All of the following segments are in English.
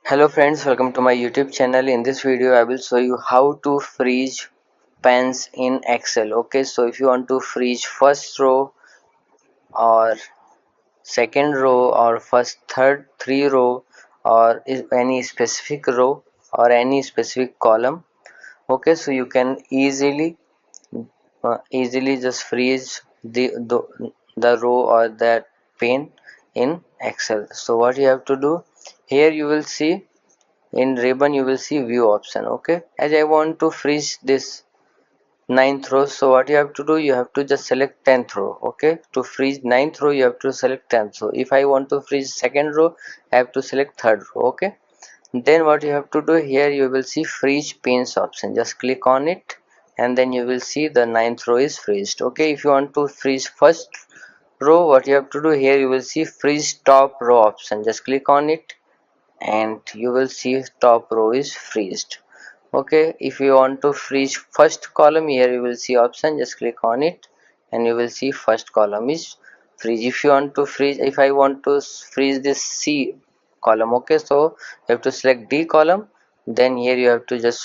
Hello friends, welcome to my YouTube channel. In this video I will show you how to freeze pens in Excel. Okay, so if you want to freeze first row or second row or first third three row or any specific row or any specific column, okay, so you can easily just freeze the row or that pane in Excel. So what you have to do, here you will see in ribbon you will see view option. Okay, as I want to freeze this ninth row, so what you have to do, you have to just select 10th row. Okay, to freeze ninth row you have to select 10th. So if I want to freeze second row, I have to select third row. Okay, then what you have to do, here you will see freeze panes option, just click on it and then you will see the ninth row is freezed. Okay, if you want to freeze first row, what you have to do, here you will see freeze top row option, just click on it and you will see top row is freezed. Okay, if you want to freeze first column, here you will see option, just click on it and you will see first column is freeze. If you want to freeze, if I want to freeze this C column, okay, so you have to select D column, then here you have to just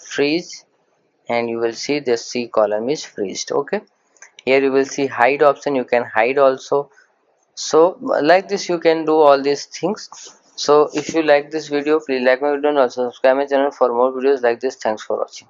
freeze and you will see this C column is freezed. Okay, here you will see hide option, you can hide also. So like this you can do all these things. So if you like this video, please like my video and also subscribe my channel for more videos like this. Thanks for watching.